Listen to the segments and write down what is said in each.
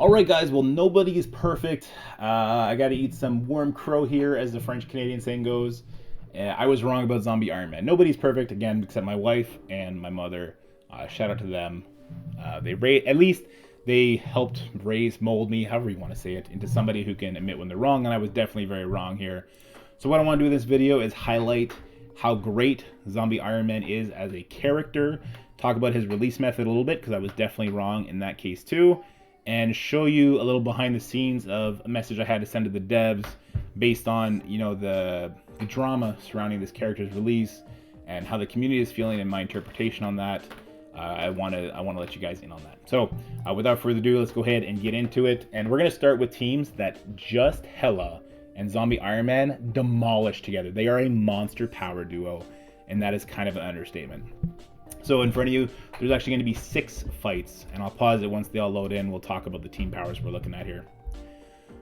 Alright guys, well nobody is perfect. I gotta eat some warm crow here, as the French-Canadian saying goes. I was wrong about Zombie Iron Man. Nobody's perfect, again, except my wife and my mother. Shout out to them. At least they helped mold me, however you want to say it, into somebody who can admit when they're wrong, and I was definitely very wrong here. So what I want to do in this video is highlight how great Zombie Iron Man is as a character, talk about his release method a little bit, because I was definitely wrong in that case too, and show you a little behind the scenes of a message I had to send to the devs based on, the drama surrounding this character's release and how the community is feeling and my interpretation on that. I want to let you guys in on that. So without further ado, let's go ahead and get into it. And we're going to start with teams that just Hela and Zombie Iron Man demolish together. They are a monster power duo, and that is kind of an understatement. So in front of you, there's actually going to be 6 fights, and I'll pause it once they all load in. We'll talk about the team powers we're looking at here.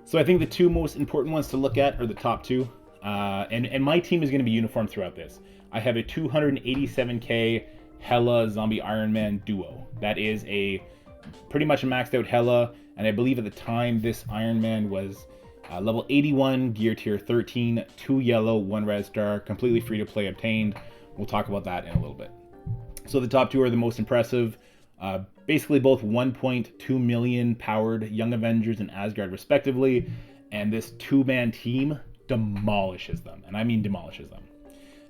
So I think the 2 most important ones to look at are the top 2, and my team is going to be uniform throughout this. I have a 287k Hela Zombie Iron Man duo. That is a pretty much a maxed out Hela, and I believe at the time this Iron Man was level 81, gear tier 13, 2 yellow, 1 red star, completely free to play obtained. We'll talk about that in a little bit. So the top 2 are the most impressive. Basically both 1.2 million powered Young Avengers and Asgard respectively, and this 2-man team demolishes them, and I mean demolishes them.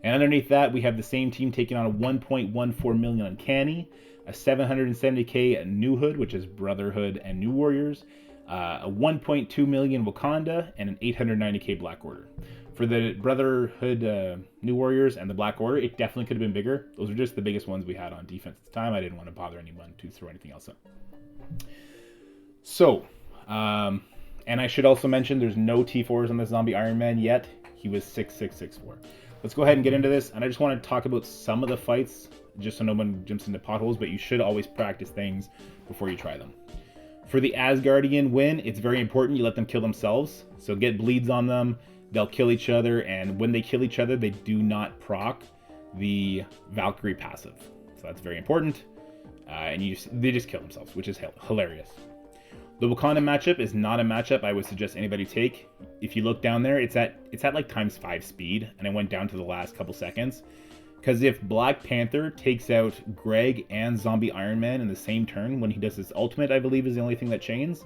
And underneath that, we have the same team taking on a 1.14 million Uncanny, a 770k New Hood, which is Brotherhood and New Warriors, a 1.2 million Wakanda, and an 890k Black Order. For the Brotherhood New Warriors and the Black Order, it definitely could have been bigger. Those are just the biggest ones we had on defense at the time. I didn't want to bother anyone to throw anything else up. So, and I should also mention there's no T4s on the Zombie Iron Man yet. He was 6664. Let's go ahead and get into this. And I just want to talk about some of the fights, just so no one jumps into potholes, but you should always practice things before you try them. For the Asgardian win, it's very important you let them kill themselves. So get bleeds on them. They'll kill each other, and when they kill each other, they do not proc the Valkyrie passive. So that's very important. And they just kill themselves, which is hilarious. The Wakanda matchup is not a matchup I would suggest anybody take. If you look down there, it's at like ×5 speed, and it went down to the last couple seconds. Because if Black Panther takes out Greg and Zombie Iron Man in the same turn, when he does his ultimate, I believe is the only thing that chains,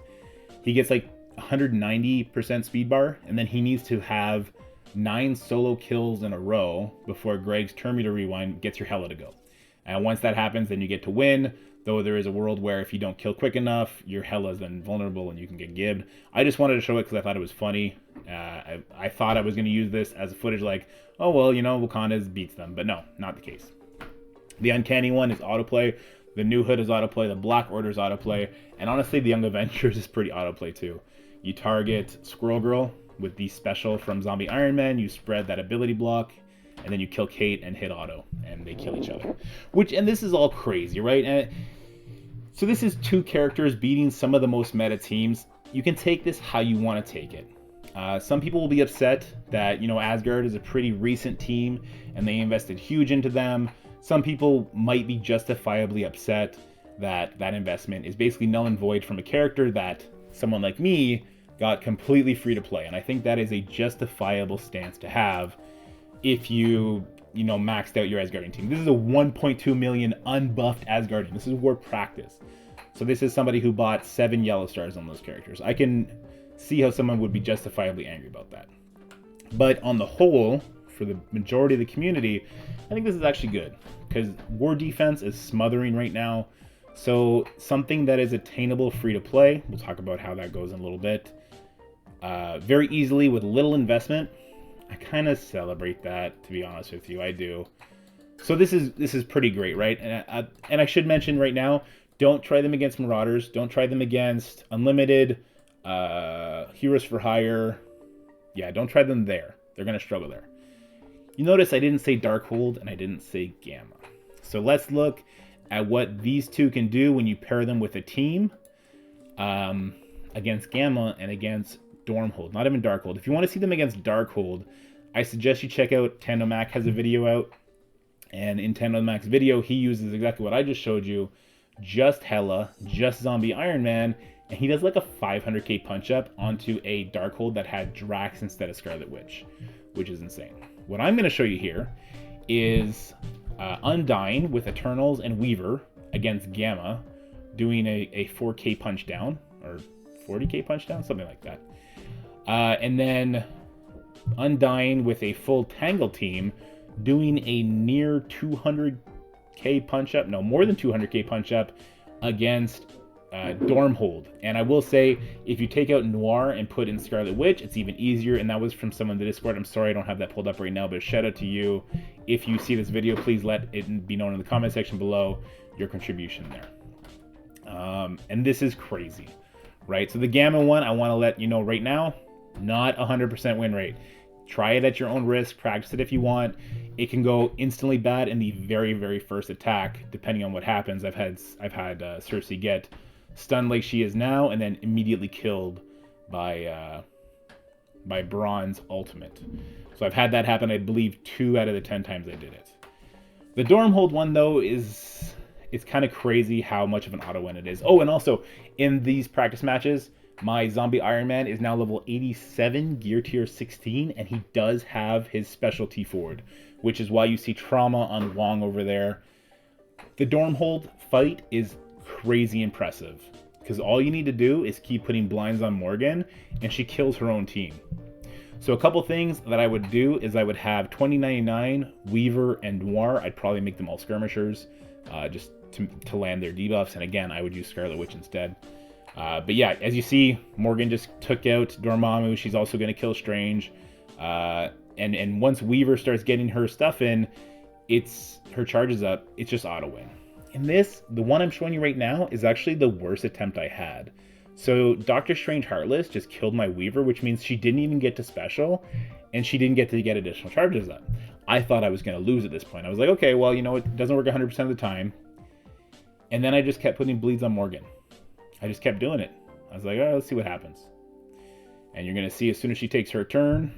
he gets like 190% speed bar, and then he needs to have 9 solo kills in a row before Greg's turn meter rewind gets your Hela to go. And once that happens, then you get to win, though there is a world where if you don't kill quick enough, your Hela is then vulnerable and you can get gibbed. I just wanted to show it because I thought it was funny. I thought I was going to use this as a footage like, oh well, Wakanda beats them, but no, not the case. The Uncanny one is autoplay, the New Hood is autoplay, the Black Order is autoplay, and honestly the Young Avengers is pretty autoplay too. You target Squirrel Girl with the special from Zombie Iron Man, you spread that ability block, and then you kill Kate and hit auto, and they kill each other. And this is all crazy, right? And so this is 2 characters beating some of the most meta teams. You can take this how you want to take it. Some people will be upset that, Asgard is a pretty recent team, and they invested huge into them. Some people might be justifiably upset that that investment is basically null and void from a character that someone like me got completely free to play, and I think that is a justifiable stance to have if you maxed out your Asgardian team. This is a 1.2 million unbuffed Asgardian. This is war practice. So this is somebody who bought 7 yellow stars on those characters. I can see how someone would be justifiably angry about that. But on the whole, for the majority of the community, I think this is actually good, because war defense is smothering right now. So something that is attainable free to play, we'll talk about how that goes in a little bit, very easily with little investment. I kind of celebrate that, to be honest with you. I do. So this is pretty great, right? And I should mention right now, don't try them against Marauders. Don't try them against Unlimited, Heroes for Hire. Yeah, don't try them there. They're going to struggle there. You notice I didn't say Dormhold and I didn't say Gamma. So let's look at what these 2 can do when you pair them with a team against Gamma and against Dormhold. Not even Dormhold. If you want to see them against Dormhold, I suggest you check out Tendomac has a video out. And in Tendomac's video, he uses exactly what I just showed you. Just Hela, just Zombie Iron Man, and he does like a 500k punch up onto a Darkhold that had Drax instead of Scarlet Witch, which is insane. What I'm going to show you here is Undying with Eternals and Weaver against Gamma, doing a 4k punch down, or 40k punch down, something like that. And then Undying with a full Tangle team, doing a near 200k punch up, no, more than 200k punch up against Dormhold. And I will say, if you take out Noir and put in Scarlet Witch, it's even easier. And that was from someone in the Discord. I'm sorry I don't have that pulled up right now, but shout out to you. If you see this video, please let it be known in the comment section below your contribution there. And this is crazy, right? So the Gamma one, I want to let you know right now, not 100% win rate. Try it at your own risk. Practice it if you want. It can go instantly bad in the very, very first attack, depending on what happens. I've had Cersei get stunned like she is now, and then immediately killed by Braun's ultimate. So I've had that happen, I believe, 2 out of the 10 times I did it. The Dormhold one, though, it's kind of crazy how much of an auto win it is. Oh, and also, in these practice matches, my Zombie Iron Man is now level 87, gear tier 16, and he does have his specialty forward, which is why you see Trauma on Wong over there. The Dormhold fight is crazy impressive, because all you need to do is keep putting blinds on Morgan, and she kills her own team. So a couple things that I would do is I would have 2099, Weaver, and Noir. I'd probably make them all skirmishers, just to land their debuffs, and again, I would use Scarlet Witch instead. But yeah, as you see, Morgan just took out Dormammu. She's also going to kill Strange. And once Weaver starts getting her stuff in, her charge is up. It's just auto win. And the one I'm showing you right now, is actually the worst attempt I had. So Doctor Strange Heartless just killed my Weaver, which means she didn't even get to special, and she didn't get to get additional charges up. I thought I was going to lose at this point. I was like, okay, well, it doesn't work 100% of the time. And then I just kept putting bleeds on Morgan. I just kept doing it. I was like, all right, let's see what happens. And you're going to see as soon as she takes her turn,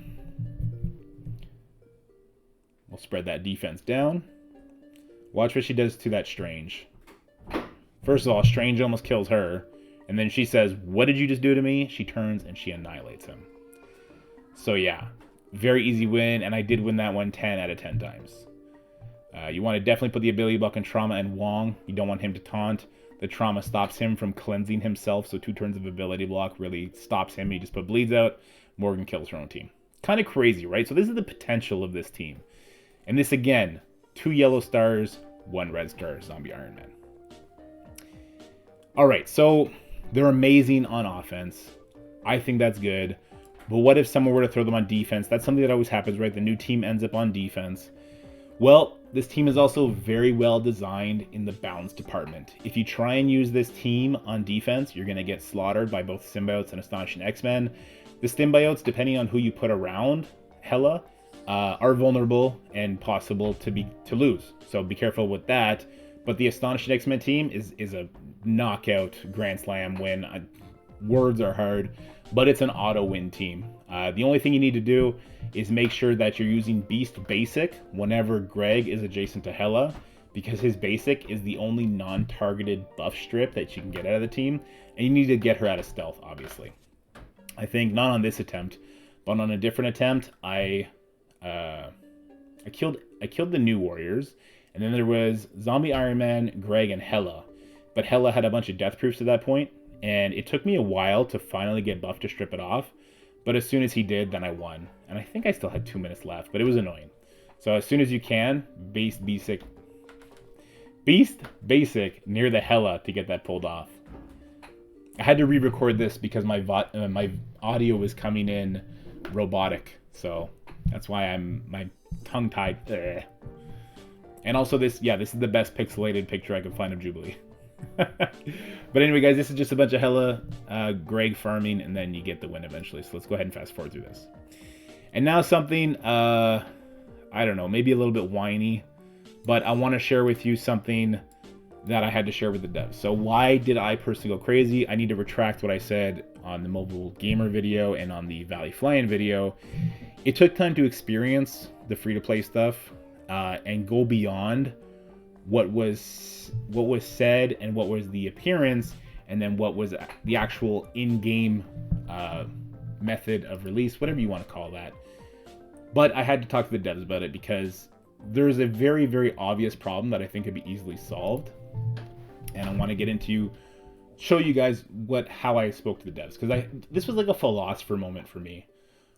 we'll spread that defense down. Watch what she does to that Strange. First of all, Strange almost kills her. And then she says, what did you just do to me? She turns and she annihilates him. So yeah, very easy win. And I did win that one 10 out of 10 times. You want to definitely put the ability block on Trauma and Wong. You don't want him to taunt. The Trauma stops him from cleansing himself, so 2 turns of ability block really stops him. He just put bleeds out. Morgan kills her own team. Kind of crazy, right? So this is the potential of this team. And this, again, 2 yellow stars, 1 red star, Zombie Iron Man. All right, so they're amazing on offense. I think that's good. But what if someone were to throw them on defense? That's something that always happens, right? The new team ends up on defense. Well, this team is also very well designed in the balance department. If you try and use this team on defense, you're going to get slaughtered by both Symbiotes and Astonishing X-Men. The Symbiotes, depending on who you put around Hela, are vulnerable and possible to lose. So be careful with that. But the Astonishing X-Men team is a knockout Grand Slam win. Words are hard, but it's an auto win team. The only thing you need to do is make sure that you're using Beast Basic whenever Greg is adjacent to Hela, because his Basic is the only non-targeted buff strip that you can get out of the team, and you need to get her out of stealth, obviously. I think not on this attempt, but on a different attempt, I killed the New Warriors, and then there was Zombie Iron Man, Greg, and Hela, but Hela had a bunch of death proofs at that point, and it took me a while to finally get Buff to strip it off. But as soon as he did, then I won. And I think I still had 2 minutes left, but it was annoying. So as soon as you can, Beast Basic near the Hela to get that pulled off. I had to re-record this because my audio was coming in robotic. So that's why my tongue-tied. And also this is the best pixelated picture I could find of Jubilee. But anyway, guys, this is just a bunch of Hela, Greg farming, and then you get the win eventually. So let's go ahead and fast forward through this. And now something, I don't know, maybe a little bit whiny, but I want to share with you something that I had to share with the devs. So why did I personally go crazy? I need to retract what I said on the mobile gamer video and on the Valley Flying video. It took time to experience the free-to-play stuff and go beyond what was said and what was the appearance, and then what was the actual in-game method of release, whatever you want to call that. But I had to talk to the devs about it because there's a very, very obvious problem that I think could be easily solved. And I want to get into, show you guys how I spoke to the devs. Because this was like a philosopher moment for me,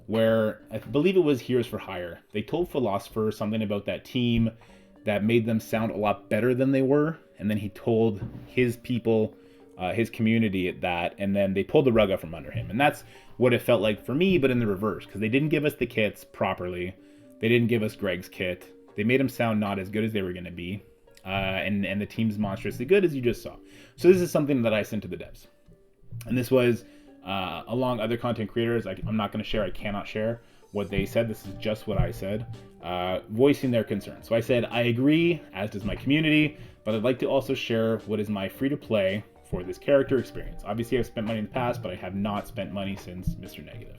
where I believe it was Heroes for Hire. They told Philosopher something about that team that made them sound a lot better than they were. And then he told his people, his community that, and then they pulled the rug out from under him. And that's what it felt like for me, but in the reverse, because they didn't give us the kits properly. They didn't give us Greg's kit. They made him sound not as good as they were going to be. And the team's monstrously good, as you just saw. So this is something that I sent to the devs. And this was along other content creators. I'm not going to share, I cannot share what they said. This is just what I said, voicing their concerns. So I said, I agree, as does my community, but I'd like to also share what is my free-to-play for this character experience. Obviously, I've spent money in the past, but I have not spent money since Mr. Negative.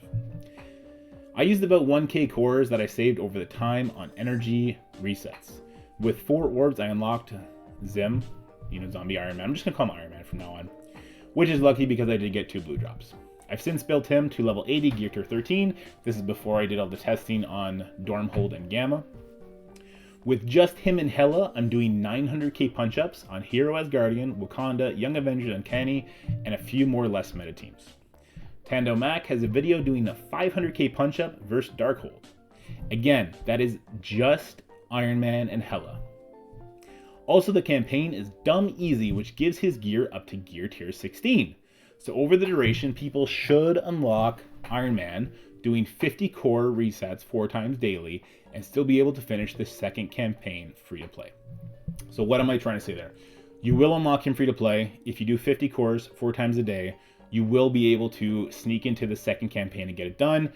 I used about 1k cores that I saved over the time on energy resets. With 4 orbs, I unlocked Zim, Zombie Iron Man. I'm just going to call him Iron Man from now on, which is lucky because I did get 2 blue drops. I've since built him to level 80, gear tier 13. This is before I did all the testing on Dormhold and Gamma. With just him and Hela, I'm doing 900k punch-ups on Hero Asgardian, Wakanda, Young Avengers, Uncanny, and a few more less meta teams. Tando Mac has a video doing a 500k punch-up versus Darkhold. Again, that is just Iron Man and Hela. Also, the campaign is dumb easy, which gives his gear up to gear tier 16. So over the duration, people should unlock Iron Man doing 50 core resets 4 times daily and still be able to finish the second campaign free to play. So what am I trying to say there? You will unlock him free to play. If you do 50 cores 4 times a day, you will be able to sneak into the second campaign and get it done.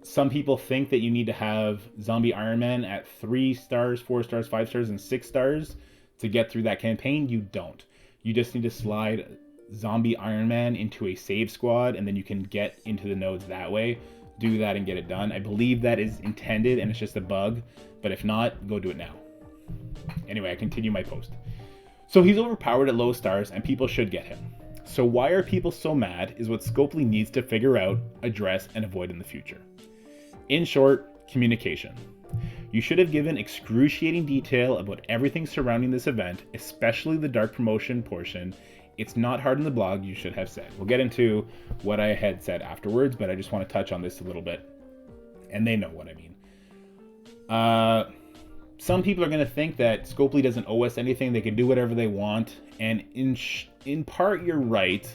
Some people think that you need to have Zombie Iron Man at 3 stars, 4 stars, 5 stars, and 6 stars to get through that campaign. You don't. You just need to slide Zombie Iron Man into a save squad, and then you can get into the nodes that way. Do that and get it done. I believe that is intended, and it's just a bug. But if not, go do it now. Anyway, I continue my post. So he's overpowered at low stars, and people should get him. So why are people so mad is what Scopely needs to figure out, address, and avoid in the future. In short, communication. You should have given excruciating detail about everything surrounding this event, especially the dark promotion portion. It's not hard in the blog, you should have said. We'll get into what I had said afterwards, but I just want to touch on this a little bit. And they know what I mean. Some people are going to think that Scopely doesn't owe us anything. They can do whatever they want. And in part, you're right.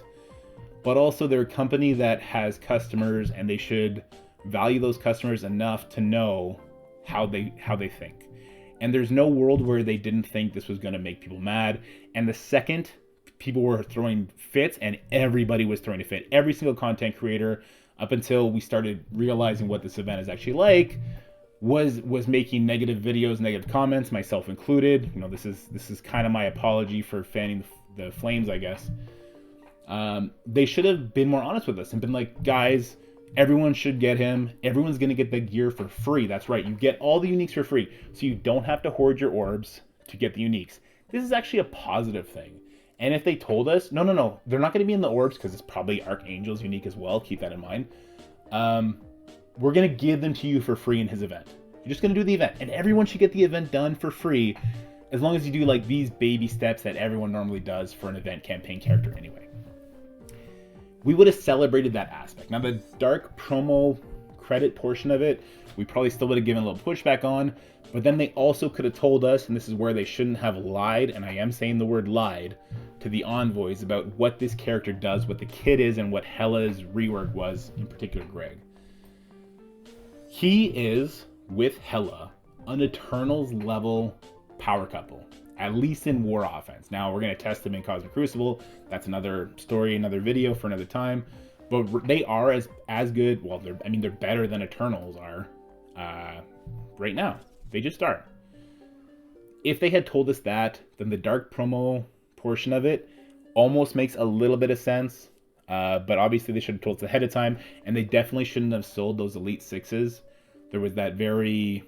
But also, they're a company that has customers, and they should value those customers enough to know how they think. And there's no world where they didn't think this was going to make people mad. And the second people were throwing fits, and everybody was throwing a fit, every single content creator, up until we started realizing what this event is actually like, was making negative videos, negative comments, myself included. This is kind of my apology for fanning the flames, I guess. They should have been more honest with us and been like, guys, everyone should get him. Everyone's going to get the gear for free. That's right. You get all the uniques for free. So you don't have to hoard your orbs to get the uniques. This is actually a positive thing. And if they told us, no, they're not going to be in the orbs because it's probably Archangel's unique as well. Keep that in mind. We're going to give them to you for free in his event. You're just going to do the event. And everyone should get the event done for free as long as you do like these baby steps that everyone normally does for an event campaign character anyway. We would have celebrated that aspect. Now, the dark promo credit portion of it, we probably still would have given a little pushback on, but then they also could have told us, and this is where they shouldn't have lied, and I am saying the word lied, to the envoys about what this character does, what the kit is, and what Hela's rework was, in particular Greg. He is, with Hela, an Eternals level power couple, at least in War Offense. Now, we're going to test them in Cosmic Crucible. That's another story, another video for another time. But they are as good. Well, they're better than Eternals are right now. They just are. If they had told us that, then the dark promo portion of it almost makes a little bit of sense. But obviously, they should have told us ahead of time, and they definitely shouldn't have sold those Elite Sixes. There was that very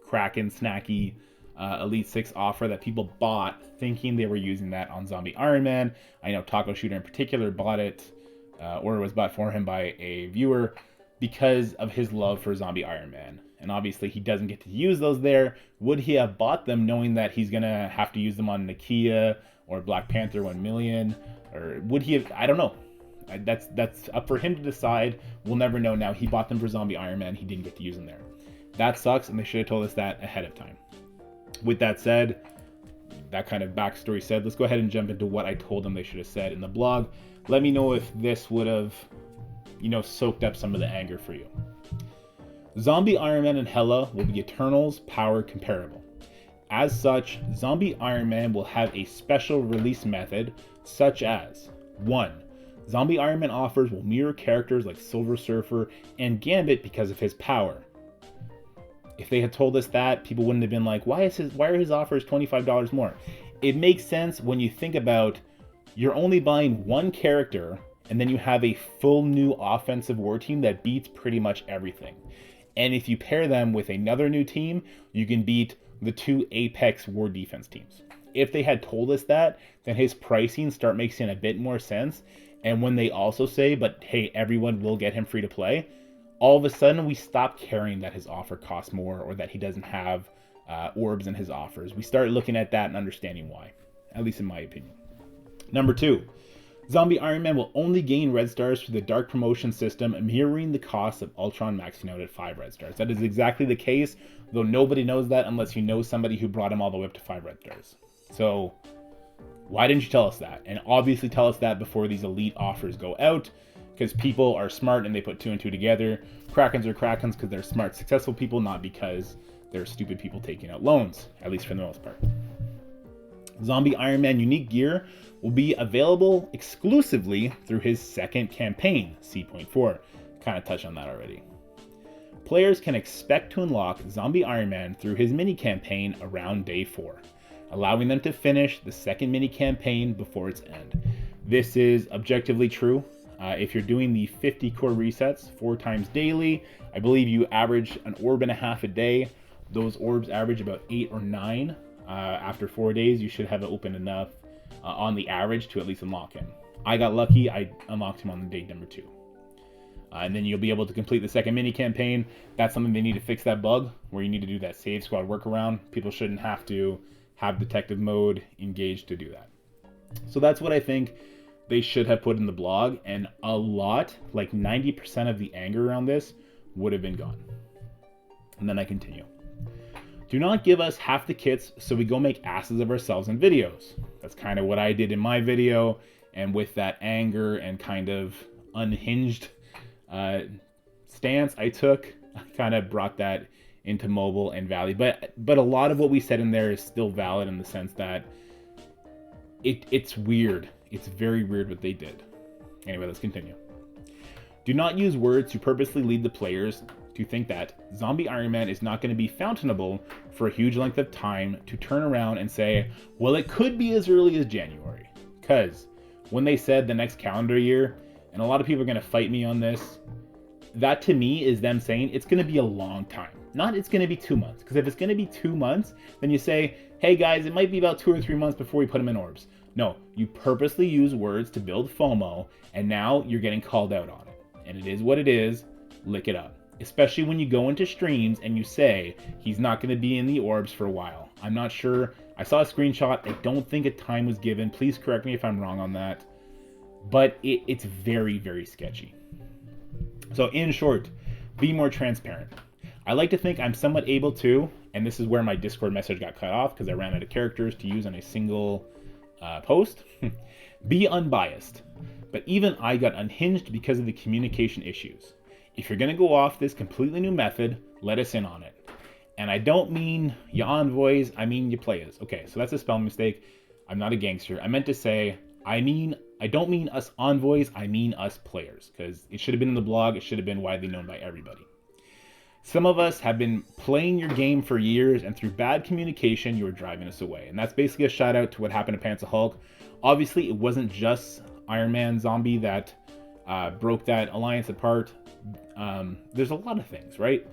Kraken snacky Elite 6 offer that people bought thinking they were using that on Zombie Iron Man. I know Taco Shooter in particular bought it, or it was bought for him by a viewer because of his love for Zombie Iron Man. And obviously he doesn't get to use those there. Would he have bought them knowing that he's going to have to use them on Nakia or Black Panther 1 million? Or would he have? I don't know. That's up for him to decide. We'll never know now. He bought them for Zombie Iron Man. He didn't get to use them there. That sucks, and they should have told us that ahead of time. With that said, that kind of backstory said, let's go ahead and jump into what I told them they should have said in the blog. Let me know if this would have, soaked up some of the anger for you. Zombie Iron Man and Hela will be Eternals power comparable. As such, Zombie Iron Man will have a special release method, such as 1. Zombie Iron Man offers will mirror characters like Silver Surfer and Gambit because of his power. If they had told us that, people wouldn't have been like, why are his offers $25 more? It makes sense when you think about you're only buying one character and then you have a full new offensive war team that beats pretty much everything. And if you pair them with another new team, you can beat the 2 Apex war defense teams. If they had told us that, then his pricing start making a bit more sense. And when they also say, but hey, everyone will get him free to play, all of a sudden we stop caring that his offer costs more or that he doesn't have orbs in his offers. We start looking at that and understanding why, at least in my opinion. Number 2, Zombie Iron Man will only gain red stars through the dark promotion system, mirroring the cost of Ultron maxing out at 5 red stars. That is exactly the case, though nobody knows that unless you know somebody who brought him all the way up to 5 red stars. So why didn't you tell us that? And obviously tell us that before these elite offers go out, because people are smart and they put 2 and 2 together. Krakens are Krakens because they're smart, successful people, not because they're stupid people taking out loans, at least for the most part. Zombie Iron Man unique gear will be available exclusively through his second campaign, C.4. Kind of touched on that already. Players can expect to unlock Zombie Iron Man through his mini campaign around day 4, allowing them to finish the second mini campaign before its end. This is objectively true. If you're doing the 50 core resets 4 times daily, I believe you average an orb and a half a day. Those orbs average about 8 or 9. After 4 days, you should have it open enough on the average to at least unlock him. I got lucky. I unlocked him on the day number 2. And then you'll be able to complete the second mini campaign. That's something they need to fix, that bug where you need to do that save squad workaround. People shouldn't have to have detective mode engaged to do that. So that's what I think they should have put in the blog, and a lot, like 90% of the anger around this would have been gone. And then I continue. Do not give us half the kits so we go make asses of ourselves in videos. That's kind of what I did in my video, and with that anger and kind of unhinged stance I took, I kind of brought that into mobile and Valley. But a lot of what we said in there is still valid in the sense that it's weird. It's very weird what they did. Anyway, let's continue. Do not use words to purposely lead the players to think that Zombie Iron Man is not going to be fountainable for a huge length of time to turn around and say, well, it could be as early as January. Because when they said the next calendar year, and a lot of people are going to fight me on this, that to me is them saying it's going to be a long time. Not it's going to be 2 months. Because if it's going to be 2 months, then you say, hey guys, it might be about 2 or 3 months before we put them in orbs. No, you purposely use words to build FOMO, and now you're getting called out on it. And it is what it is. Lick it up. Especially when you go into streams and you say he's not going to be in the orbs for a while. I'm not sure. I saw a screenshot. I don't think a time was given. Please correct me if I'm wrong on that. But it's very, very sketchy. So in short, be more transparent. I like to think I'm somewhat able to, and this is where my Discord message got cut off because I ran out of characters to use on a single post. Be unbiased. But even I got unhinged because of the communication issues. If you're going to go off this completely new method, let us in on it. And I don't mean you envoys, I mean you players. Okay, so that's a spelling mistake. I'm not a gangster. I meant to say, I don't mean us envoys, I mean us players. Because it should have been in the blog, it should have been widely known by everybody. Some of us have been playing your game for years, and through bad communication, you are driving us away. And that's basically a shout out to what happened to Pants of Hulk. Obviously, it wasn't just Iron Man Zombie that broke that alliance apart. There's a lot of things, right?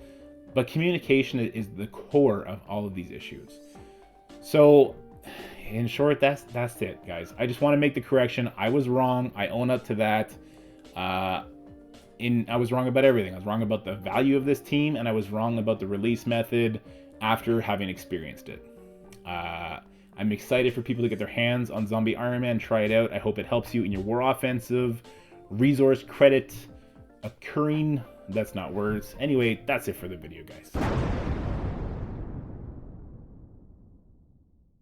But communication is the core of all of these issues. So, in short, that's it, guys. I just want to make the correction. I was wrong. I own up to that. I was wrong about everything. I was wrong about the value of this team, and I was wrong about the release method after having experienced it. I'm excited for people to get their hands on Zombie Iron Man, try it out. I hope it helps you in your war offensive, resource credit, occurring, that's not words. Anyway, that's it for the video, guys.